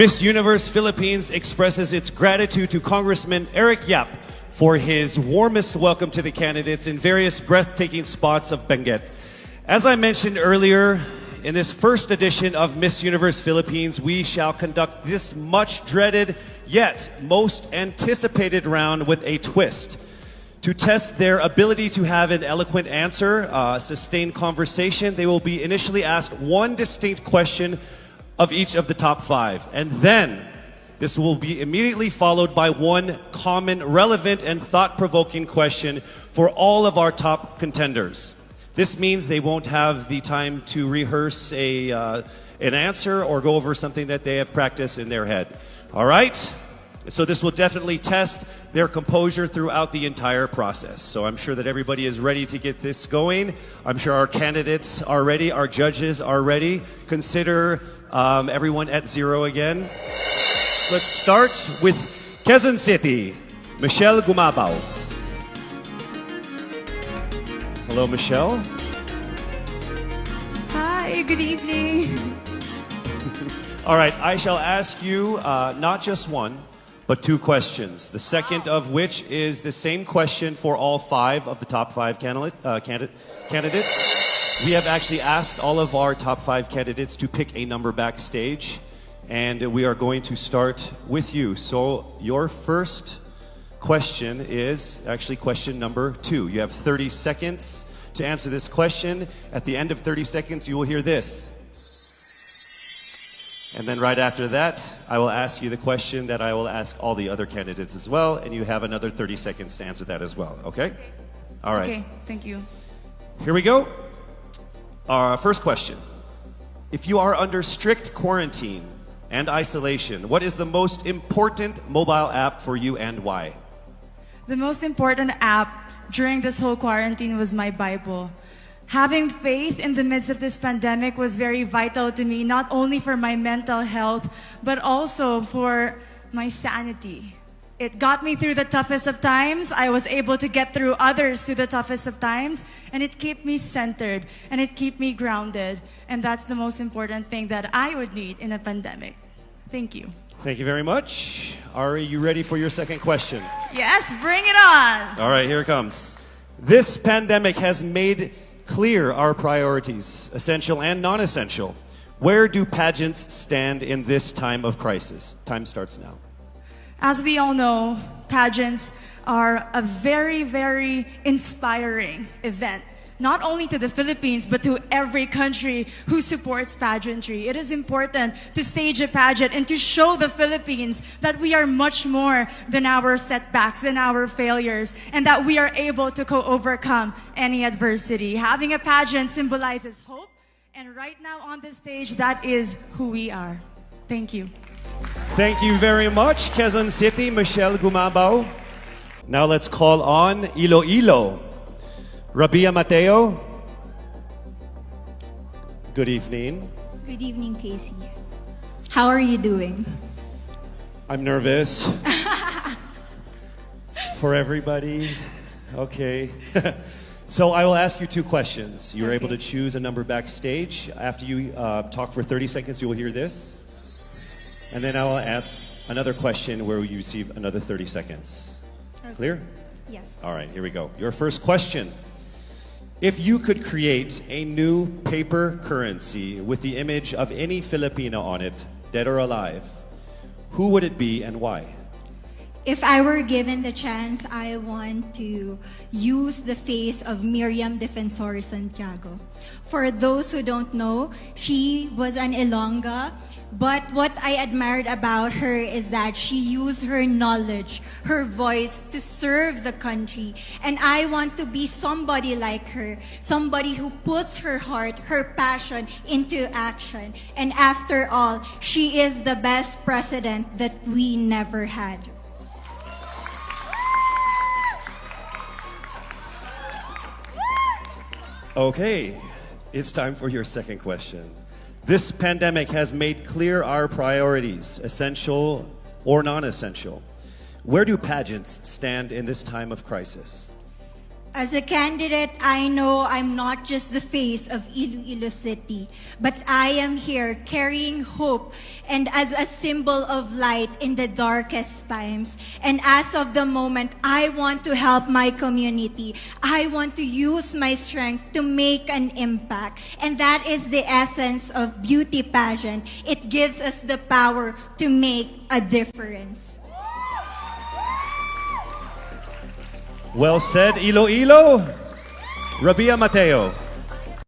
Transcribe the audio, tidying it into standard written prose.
Miss Universe Philippines expresses its gratitude to Congressman Eric Yap for his warmest welcome to the candidates in various breathtaking spots of Benguet. As I mentioned earlier, in this first edition of Miss Universe Philippines, we shall conduct this much dreaded yet most anticipated round with a twist. To test their ability to have an eloquent answer, sustained conversation, they will be initially asked one distinct question of each of the top five. And then, this will be immediately followed by one common, relevant, and thought-provoking question for all of our top contenders. This means they won't have the time to rehearse an answer or go over something that they have practiced in their head. All right? So this will definitely test their composure throughout the entire process. So I'm sure that everybody is ready to get this going. I'm sure our candidates are ready, our judges are ready. Consider everyone at zero again. Let's start with Quezon City, Michelle Gumabao. Hello, Michelle. Hi, good evening. All right, I shall ask you not just one, but two questions. The second of which is the same question for all five of the top five candidates. We have actually asked all of our top five candidates to pick a number backstage, and we are going to start with you. So your first question is actually question number 2. You have 30 seconds to answer this question. At the end of 30 seconds, you will hear this. And then right after that, I will ask you the question that I will ask all the other candidates as well, and you have another 30 seconds to answer that as well, okay? All right. Okay, thank you. Here we go. Our first question. If you are under strict quarantine and isolation, what is the most important mobile app for you and why? The most important app during this whole quarantine was my Bible. Having faith in the midst of this pandemic was very vital to me, not only for my mental health, but also for my sanity. It got me through the toughest of times. I was able to get through others through the toughest of times, and it kept me centered, and it kept me grounded. And that's the most important thing that I would need in a pandemic. Thank you. Thank you very much. Are you ready for your second question? Yes, bring it on. All right, here it comes. This pandemic has made clear our priorities, essential and non-essential. Where do pageants stand in this time of crisis? Time starts now. As we all know, pageants are a very, very inspiring event, not only to the Philippines, but to every country who supports pageantry. It is important to stage a pageant and to show the Philippines that we are much more than our setbacks, than our failures, and that we are able to overcome any adversity. Having a pageant symbolizes hope, and right now on the stage, that is who we are. Thank you. Thank you very much, Quezon City, Michelle Gumabao. Now let's call on Iloilo. Rabiya Mateo. Good evening. Good evening, Casey. How are you doing? I'm nervous. For everybody. Okay. So I will ask you two questions. You're able to choose a number backstage. After you talk for 30 seconds, you will hear this. And then I will ask another question where you receive another 30 seconds. Okay. Clear? Yes. All right, here we go. Your first question. If you could create a new paper currency with the image of any Filipino on it, dead or alive, who would it be and why? If I were given the chance, I want to use the face of Miriam Defensor Santiago. For those who don't know, she was an Ilongga, but what I admired about her is that she used her knowledge, her voice to serve the country. And I want to be somebody like her, somebody who puts her heart, her passion into action. And after all, she is the best president that we never had. Okay, it's time for your second question. This pandemic has made clear our priorities, essential or non-essential. Where do pageants stand in this time of crisis? As a candidate, I know I'm not just the face of Iloilo City, but I am here carrying hope and as a symbol of light in the darkest times. And as of the moment, I want to help my community. I want to use my strength to make an impact. And that is the essence of beauty pageant. It gives us the power to make a difference. Well said, Iloilo. Rabiya Mateo.